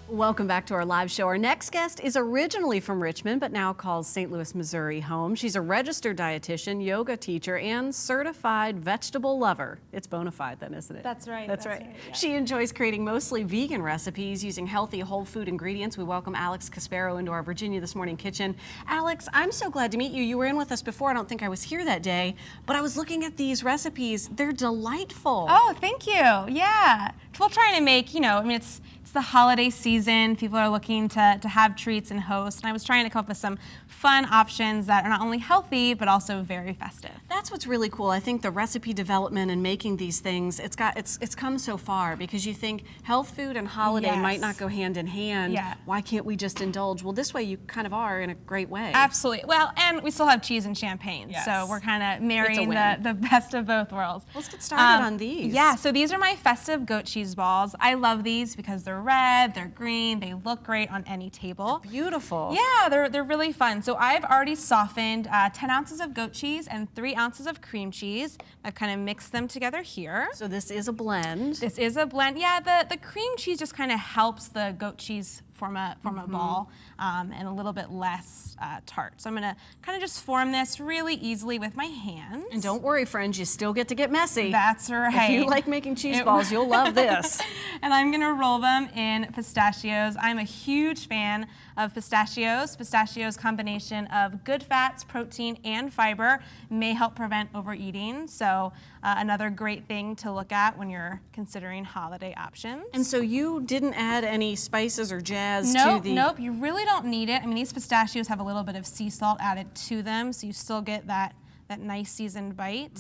Welcome back to our live show. Our next guest is originally from Richmond, but now calls St. Louis, Missouri home. She's a registered dietitian, yoga teacher, and certified vegetable lover. It's bona fide then, isn't it? That's right. That's right. Yeah. She enjoys creating mostly vegan recipes using healthy whole food ingredients. We welcome Alex Caspero into our Virginia This Morning kitchen. Alex, I'm so glad to meet you. You were in with us before. I don't think I was here that day, but I was looking at these recipes. They're delightful. Oh, thank you. Yeah. We're trying to make, it's the holiday season. People are looking to have treats and host. And I was trying to come up with some fun options that are not only healthy, but also very festive. That's what's really cool. I think the recipe development and making these things, it's come so far, because you think health food and holiday might not go hand in hand. Yeah. Why can't we just indulge? Well, this way you kind of are in a great way. Absolutely. Well, and we still have cheese and champagne. Yes. So we're kind of marrying the best of both worlds. Let's get started on these. Yeah, so these are my festive goat cheese balls. I love these because they're red, they're green, they look great on any table. Beautiful. Yeah, they're really fun. So I've already softened 10 ounces of goat cheese and 3 ounces of cream cheese. I've kind of mixed them together here. So this is a blend. This is a blend. Yeah, the cream cheese just kind of helps the goat cheese form a ball and a little bit less tart. So I'm gonna kind of just form this really easily with my hands. And don't worry, friends, you still get to get messy. That's right. If you like making cheese balls, you'll love this. And I'm gonna roll them in pistachios. I'm a huge fan of pistachios. Pistachios combination of good fats, protein, and fiber may help prevent overeating. So another great thing to look at when you're considering holiday options. And so you didn't add any spices or jazz Nope, to the... Nope, you really don't need it. I mean, these pistachios have a little bit of sea salt added to them, so you still get that nice seasoned bite.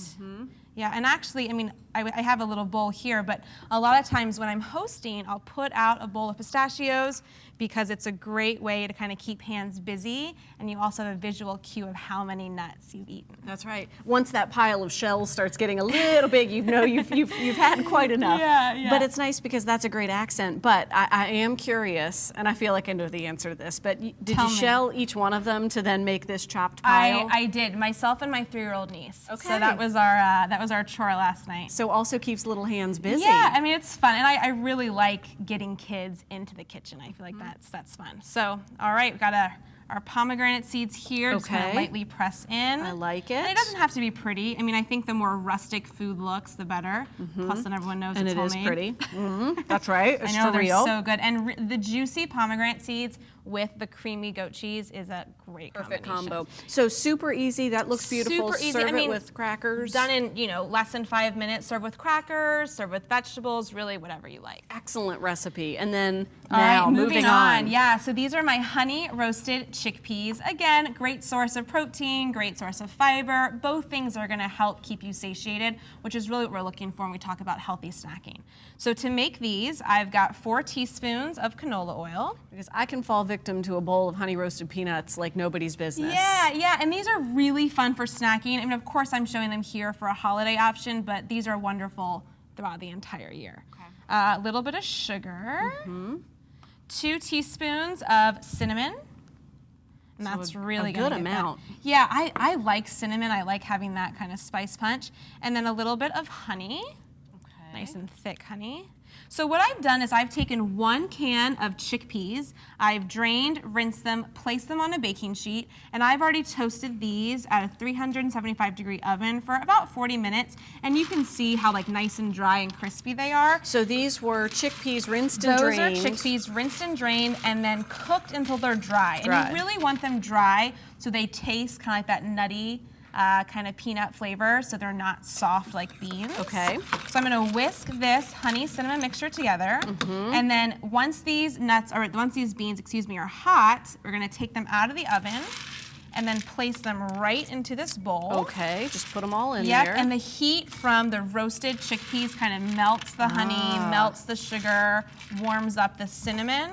Yeah, and actually, I mean, I have a little bowl here, but a lot of times when I'm hosting, I'll put out a bowl of pistachios because it's a great way to kind of keep hands busy, and you also have a visual cue of how many nuts you've eaten. That's right. Once that pile of shells starts getting a little big, you know you've had quite enough. Yeah. But it's nice because that's a great accent. But I am curious, and I feel like I know the answer to this, but did you shell each one of them to then make this chopped pile? I did, myself and my 3-year-old niece. Okay. So that was our chore last night. So also keeps little hands busy. Yeah, I mean, it's fun, and I really like getting kids into the kitchen. I feel like that's fun. So, all right, we've got our pomegranate seeds here. Just kind of lightly press in. I like it. And it doesn't have to be pretty. I mean, I think the more rustic food looks, the better. Plus, then everyone knows it's homemade. And it is pretty. That's right. It's I know, for real. they're so good. And the juicy pomegranate seeds with the creamy goat cheese is a great Perfect combination. combo. So super easy. That looks beautiful. Super easy. Serve I mean, it with crackers. Done in less than 5 minutes. Serve with crackers. Serve with vegetables. Really, whatever you like. Excellent recipe. And then All now right, moving on. Yeah, so these are my honey roasted chickpeas. Again, great source of protein, great source of fiber. Both things are going to help keep you satiated, which is really what we're looking for when we talk about healthy snacking. So to make these, I've got 4 teaspoons of canola oil. Because I can fall victim to a bowl of honey roasted peanuts like nobody's business. Yeah, and these are really fun for snacking. I mean, of course, I'm showing them here for a holiday option, but these are wonderful throughout the entire year. Okay. A little bit of sugar, 2 teaspoons of cinnamon. And that's really a good amount. Yeah, I like cinnamon. I like having that kind of spice punch. And then a little bit of honey. Okay. Nice and thick honey. So what I've done is I've taken 1 can of chickpeas, I've drained, rinsed them, placed them on a baking sheet, and I've already toasted these at a 375-degree oven for about 40 minutes, and you can see how nice and dry and crispy they are. So these were chickpeas rinsed and drained. Those are chickpeas rinsed and drained and then cooked until they're dry. And you really want them dry so they taste kind of like that nutty, kind of peanut flavor, so they're not soft like beans. Okay. So I'm gonna whisk this honey cinnamon mixture together, and then once these beans, are hot, we're gonna take them out of the oven and then place them right into this bowl. Okay, just put them all in Yep, there. and the heat from the roasted chickpeas kind of melts the honey, melts the sugar, warms up the cinnamon.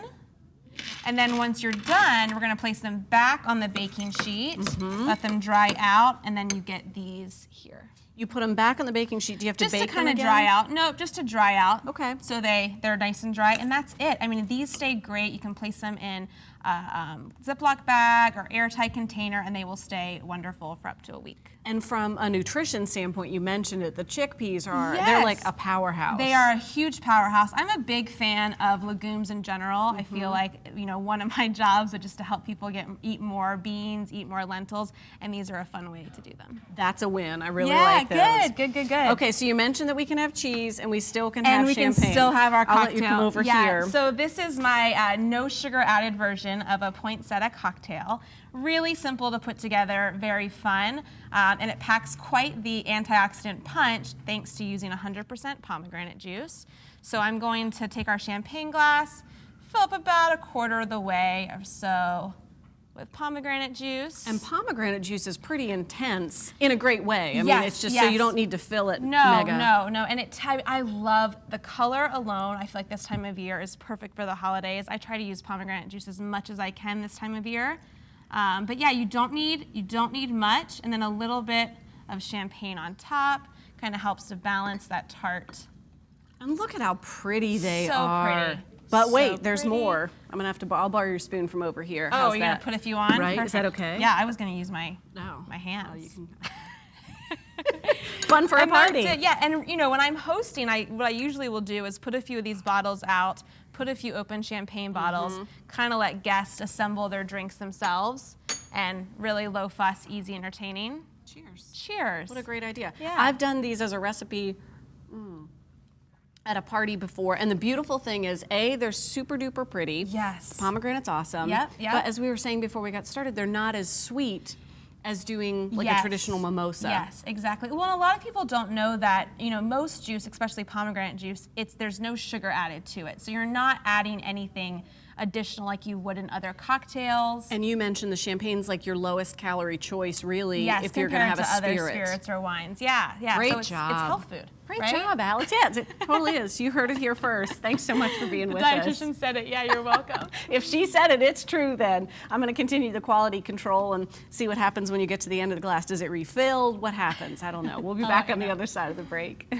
And then once you're done, we're gonna place them back on the baking sheet, let them dry out, and then you get these here. You put them back on the baking sheet. Do you have to Just bake to kind them of again? dry out. Nope, just to dry out. Okay. So they're nice and dry, and that's it. I mean, these stay great. You can place them in a Ziploc bag or airtight container, and they will stay wonderful for up to a week. And from a nutrition standpoint, you mentioned it, the chickpeas they're Yes. like a powerhouse. They are a huge powerhouse. I'm a big fan of legumes in general. I feel like, one of my jobs is just to help people eat more beans, eat more lentils, and these are a fun way to do them. That's a win. I really like those. Good. Okay, so you mentioned that we can have cheese and we still can have champagne. And we can still have our cocktail. I'll let you come over here. So this is my no sugar added version of a poinsettia cocktail. Really simple to put together, very fun, and it packs quite the antioxidant punch thanks to using 100% pomegranate juice. So I'm going to take our champagne glass, fill up about a quarter of the way or so with pomegranate juice. And pomegranate juice is pretty intense in a great way. I mean, Yes, it's just yes. so you don't need to fill it No. mega. And I love the color alone. I feel like this time of year is perfect for the holidays. I try to use pomegranate juice as much as I can this time of year. But yeah, you don't need much, and then a little bit of champagne on top kind of helps to balance that tart. And look at how pretty they So are. pretty. But So wait, there's pretty. more. I'm gonna have to. I'll borrow your spoon from over here. Oh, How's you're that? gonna put a few on? Right? Is that Perfect. okay? Yeah, I was gonna use my No. hands. Oh, you can. Fun for a And party. that's it, yeah, and when I'm hosting, what I usually will do is put a few of these bottles out, put a few open champagne bottles, kind of let guests assemble their drinks themselves, and really low fuss, easy entertaining. Cheers. Cheers. What a great idea. Yeah. I've done these as a recipe at a party before, and the beautiful thing is, they're super duper pretty. Yes. Pomegranate's awesome. Yep. But as we were saying before we got started, they're not as sweet as doing like a traditional mimosa. Yes, exactly. Well, and a lot of people don't know that, most juice, especially pomegranate juice, there's no sugar added to it. So you're not adding anything additional like you would in other cocktails. And you mentioned the champagne's like your lowest calorie choice, really, Yes, if you're going to have a compared to spirit. other spirits or wines. Yeah. Great so it's job. It's health food. Great right? job, Alex. Yeah, it totally is. You heard it here first. Thanks so much for being The with us. dietitian said it. Yeah, you're welcome. If she said it, it's true then. I'm going to continue the quality control and see what happens when you get to the end of the glass. Does it refill? What happens? I don't know. We'll be back on the other side of the break.